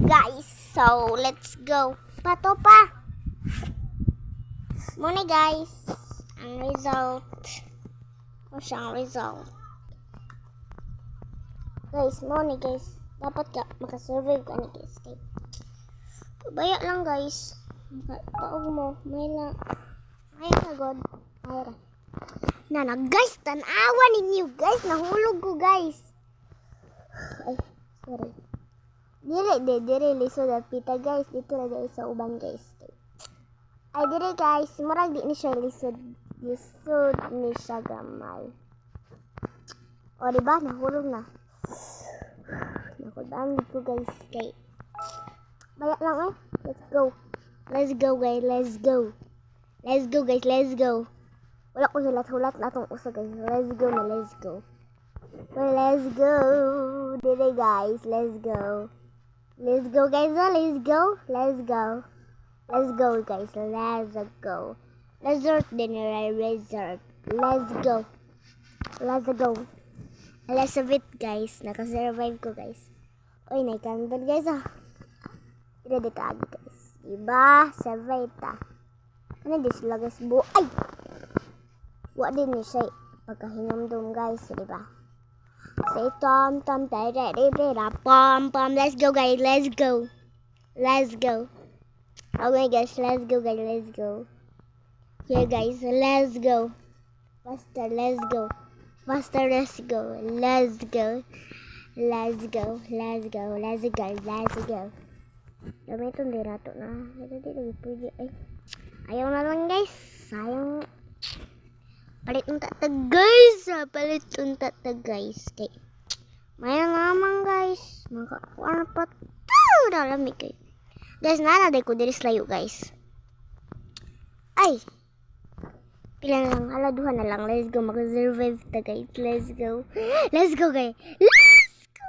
guys. So, let's go. Pato pa. Muna guys. Ang result. O siyang result. Guys, muna guys. Dapat ka makasurvive ka ni guys. Okay. Baya lang guys. Taog mo. May lang. Ay na god. Ayra. Na guys. Tanawa ninyo guys. Nahulog ko guys. Ay, sorry. Dire lisod at pita guys. Dito na guys sa uban guys. Ay dire guys, murag di ni siya lisod. Lisod ni siya gamay. O diba, nahulog na. Nakudaan ko guys. Kay baya lang eh. Let's go. Let's go guys, let's go. Let's go guys, let's go. Wala ko hulat-hulat na itong uso guys. Let's go na, let's go. Well, let's go. Dire guys, let's go. Let's go guys, let's go. Let's go. Let's go guys, let's go. Resort dinner, resort. Let's go. Let's go. Let's of it guys. Nakasurvive ko guys. Uy, naikandal guys ah. Ready ka guys. Diba? Survive ta. Ano di sila guys? Ay! Wa din ni siya pagkahinamdum guys. Diba? Say tom tom ready pom pom. Let's go guys, let's go. Let's go. Okay guys, let's go guys, let's go. Here guys, let's go. Faster, let's go. Faster, let's go. Let's go. Let's go. Let's go. Let's go. Let's go. Dami itong dirato na. Hindi lagi pwede. Ay. Ayaw na lang guys. Sayang. Palit ng tatag guys. Palit ng tatag guys. Okay. Mayroon naman guys. Makakuha na pa ito. Dalamig kayo. Guys, nanaday ko diri layo guys. Ay. Pila na lang. Haladuhan na lang. Let's go. Mag-survive ta guys. Let's go. Let's go guys. Let's go.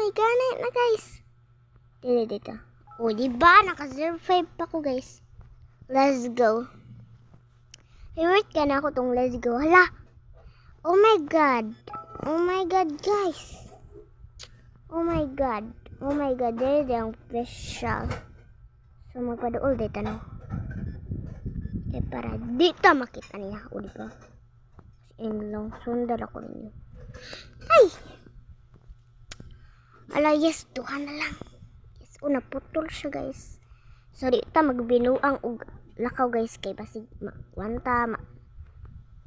My God na guys. Dito. O diba? Naka-survive pa ko guys. Let's go. Favorite ka na ako tong let's go. Hala. Oh my God. Oh my God guys. Oh my God. Oh my God. There yung special. So magpadool dito no. Okay, para dito makita niya. O diba? And long sundal ako ninyo. Ay! Ala yes. Tuhan na lang. Yes. O naputol siya guys. So dito magbinuang lakaw guys kay basig wanta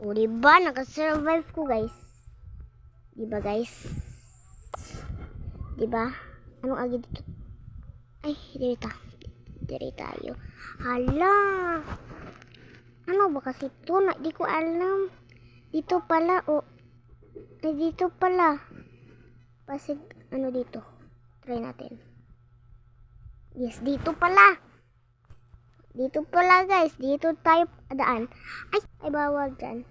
o diba naka-survive ko guys, diba guys, diba anong agi dito, ay dito tayo. Hala ano ba kasi ito na di ko alam. Dito pala ay dito pala basig ano dito, try natin. Yes, dito pala. Dito pala guys. Dito tayo daan. Ay bawal dyan.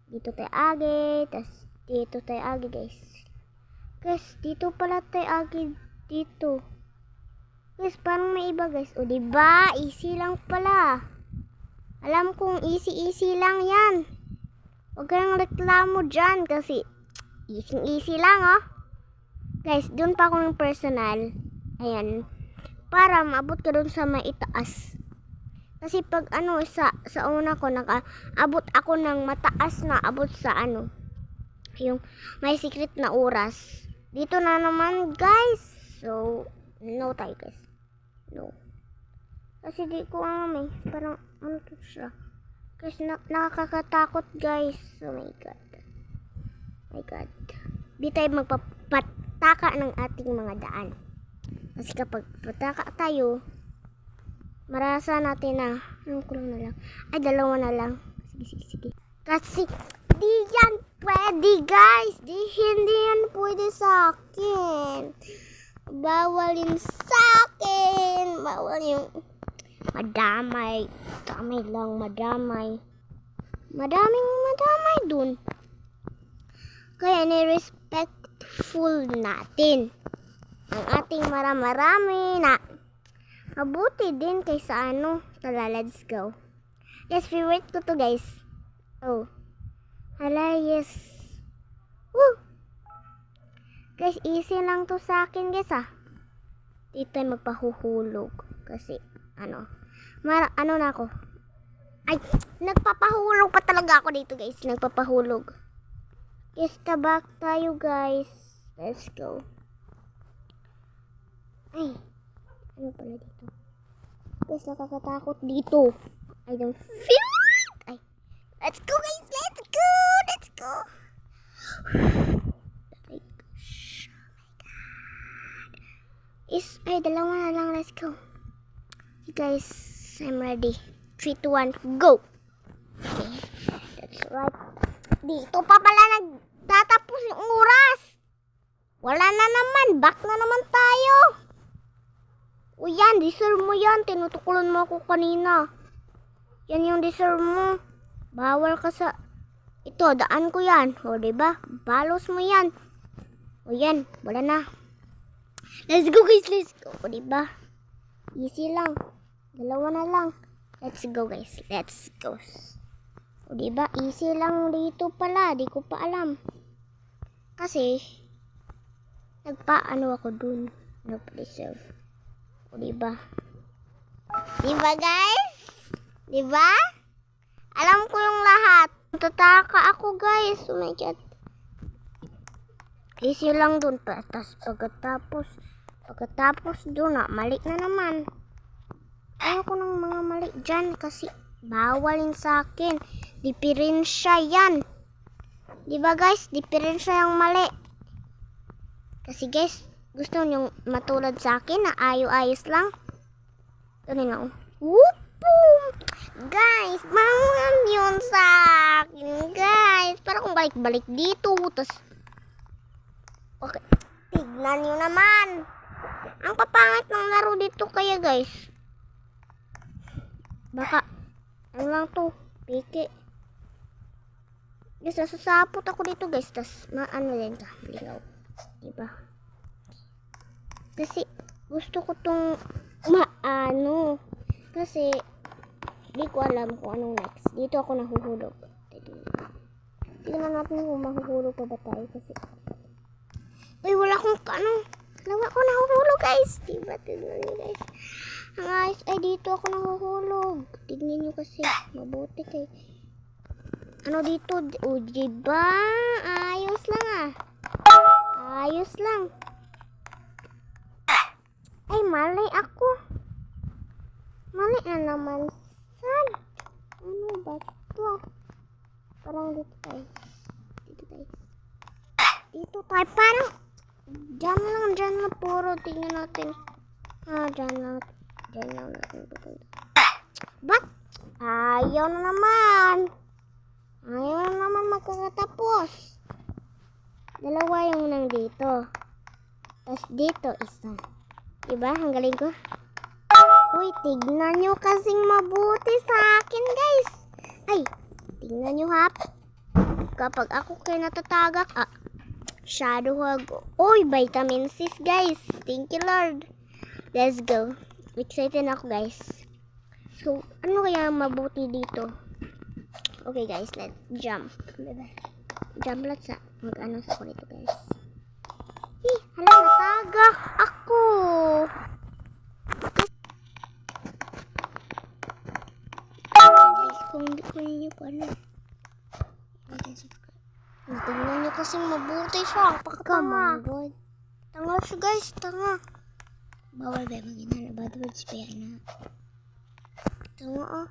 Dito tayo agi. Tas dito tayo agi guys. Guys, dito pala tayo agi. Dito. Guys, parang may iba guys. O diba? Easy lang pala. Alam kong easy lang yan. Huwag kayong reklamo dyan. Kasi easy lang oh. Guys, dun pa ako ng personal. Ayan. Para maabot ka dun sa maitaas. Kasi pag ano sa una ko nakaabot ako ng mataas na abot sa ano yung may secret na oras. Dito na naman guys. So no tayo guys. No. Kasi di ko may parang ano to siya. Kasi nakakatakot guys. Oh my God. My God. Di tayo magpapataka ng ating mga daan. Kasi kapag pataka tayo, marasa natin na, ano ko lang na lang, ay dalawa na lang. Sige. Kasi di yan pwede guys. Hindi yan pwede sa akin. Bawal yun sa akin. Bawal yung madamay. Madamay dun. Kaya ni-respectful natin ang ating marami na mabuti din kaysa ano. Tala, let's go. Yes, favorite ko to guys. Oh. Hala, yes. Woo! Guys, easy lang to sa akin guys ah. Di tayo magpahuhulog. Kasi, ano na ako. Ay, nagpapahulog pa talaga ako dito, guys. Nagpapahulog. Yes, tabak tayo, guys. Let's go. Ay, ano pala dito? Guys, nakakatakot dito. I don't feel it. Ay, let's go, guys. Let's go. Let's go. Ay, gosh. Oh my God. Ay, dalawa na lang. Let's go. Okay, guys, I'm ready. 3, 2, 1, go. Okay, that's right. Dito pa pala nagtatapos yung oras. Wala na naman. Back na naman tayo. O yan, deserve mo yan. Tinutukulan mo ako kanina. Yan yung deserve mo. Bawal ka sa... Ito, daan ko yan. O, diba? Balos mo yan. O yan, wala na. Let's go, guys. Let's go. O, diba? Easy lang. Dalawa na lang. Let's go, guys. Let's go. O, diba? Easy lang dito pala. Di ko pa alam. Kasi, nagpaano ako dun. No, deserve. O, diba? Diba, guys? Diba? Alam ko yung lahat. Tataka ako, guys. Oh my God. Easy lang dun. Tapos, pagkatapos dun, mali na naman. Ayoko ng mga mali dyan kasi bawalin sa akin. Diferensya yan. Diba, guys? Diferensya yung mali. Kasi, guys, gusto nyo matulad sa akin na ayos lang. Ganun lang. Whoop! Boom! Guys, bangan yun sa akin, guys. Para kung balik-balik dito. Tapos, okay. Tignan nyo naman. Ang papangit ng laro dito kaya, guys. Baka, ano lang to? Piki. Guys, nasasapot ako dito, guys. Tapos, ano din ka? Ligaw. Diba? Kasi, gusto ko tong maano. Kasi, di ko alam kung anong next. Dito ako nahuhulog. Tignan natin kung mahuhulog pa ba tayo. Kasi, uy, wala akong ano. Wala ako nahuhulog, guys. Diba? Tignan nyo, guys. Ang ayos, ay dito ako nahuhulog. Tignan nyo kasi. Mabuti kay. Ano dito? O, diba? Ayos lang ah. Ayos lang. Ay, mali ako. Mali na naman. Sad. Ano ba ito? Parang dito tayo. Dito tayo. Dito tayo. Parang dyan lang puro. Tingnan natin. Dyan lang natin. But, ayaw na naman. Ayaw na naman magkakatapos. Dalawa yung nandito. Tapos dito, isa. Diba? Ang galing ko. Uy, tignan nyo kasing mabuti sa akin, guys. Ay, tignan nyo ha. Kapag ako kayo natatagak, shadow hug. Uy, vitamin C, guys. Thank you, Lord. Let's go. Excited ako, guys. So, ano kaya mabuti dito? Okay, guys, let's jump. Jump lang sa mag-ano sa ako dito, guys. Hala, natagak ako. Kung hindi ko ninyo pa ano. Tignan nyo kasing mabuti siya. Pakatanga. Tanga siya, guys. Tanga. Bawal ba yung ginana? Bad words pa yan, ha? Tanga, ah.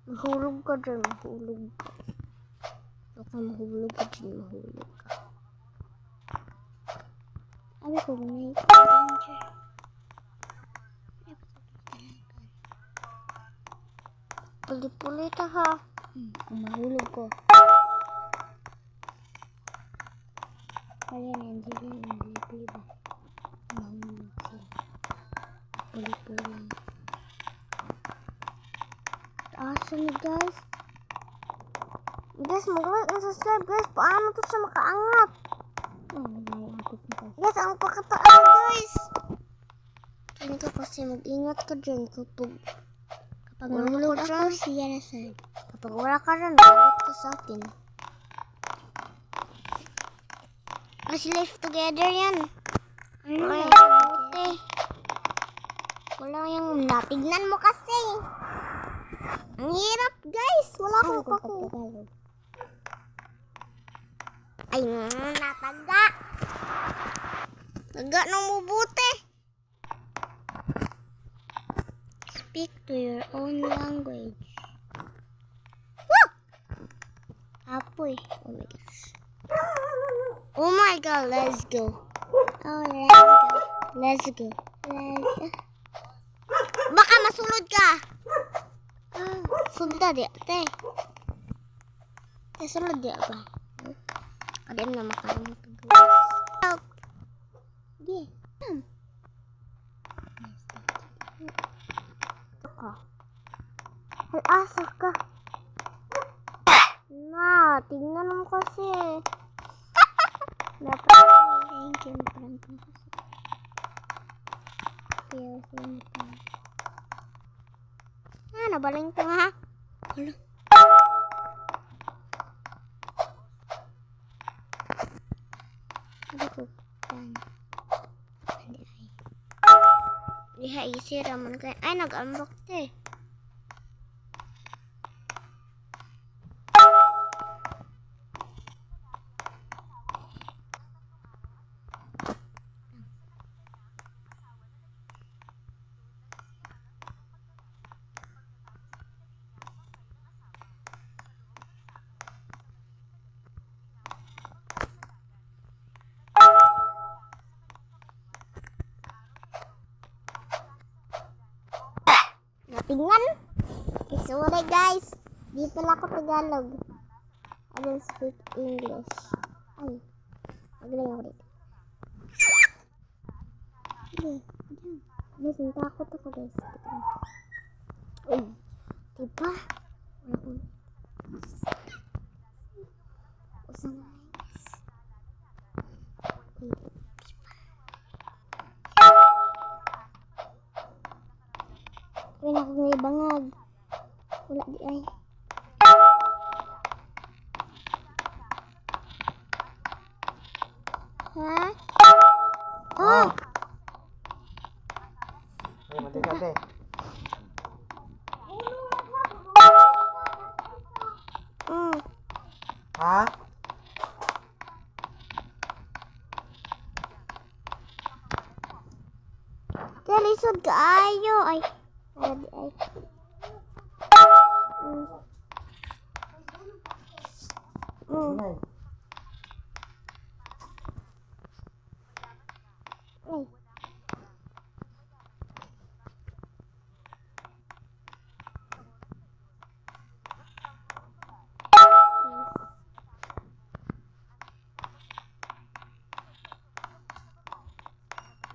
Mahulog ka dyan, mahulog ka. Baka mahulog ka dyan, mahulog ka. Sabi ko, may danger. Pulit-pulit ha. Mahulog ko. Kaya nandiyan yung pulit-pulit ba? Mahulog sila. Pulit-pulit. Awesome, guys. Guys, mag-like and subscribe, guys. Paano to siya makaangat? Guys, ang pakataas, guys. Ganito kasi mag-ingat ka dyan kapag mahulog ako siya na side. Kapag wala ka rin, lagot ka sa akin. Let's live together yan. Wala yung mabuti. Wala yung natignan mo kasi. Ang hirap guys. Wala akong paki. Ay, nataga. Taga ng mabuti. Speak to your own language. Woo! Apoy. Oh my gosh. Oh my god, let's go. Oh, let's go. Baka masulod ka. Sulod di ate. Sulod di ba? Kadem na makalimut. Di. Asa ka? Na, tingnan mo kasi. Thank you. Nabaling ko ha. Hala. Ano ko? Diha isi raman kayo. Ay, nag-unlock eh. Natingnan. Sorry guys. Di pala ako Tagalog. I don't speak English. Ay. Magaling ako dito. Hindi. Guys, natakot ako guys. Uy. Diba? Usang guys. Wala akong may bangag. Wala di ay. Ha? Oh! Ay, mati ka, te. Ha? Lisod ka ayo. Ay. Wala di ay. Inay. Ay.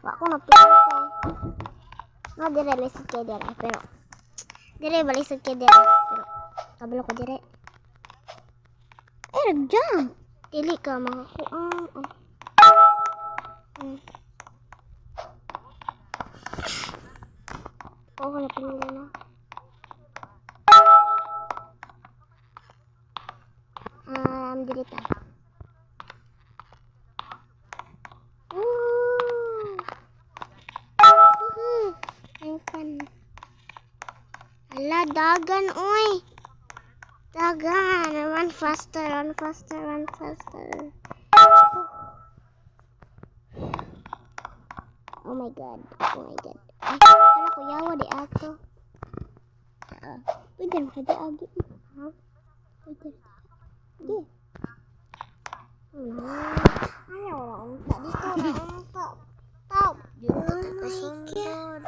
Wak ko napili ka. No, dire lisod kay dire. Pero, dire balisod kay dire. Pero, kabalo ko dire. Eh, nag-jump. Dili ka makakuha. Oo, napili na. Dili ta. Ala, dagan, oy. Dagan. Run faster, run faster, run faster. Oh my god. Oh my god. Ay, hala ko yawa di ato. Pwede na kada agi. Ha? Pwede. Di. Ayaw lang. Dito lang. Tap. Dito ka sundod.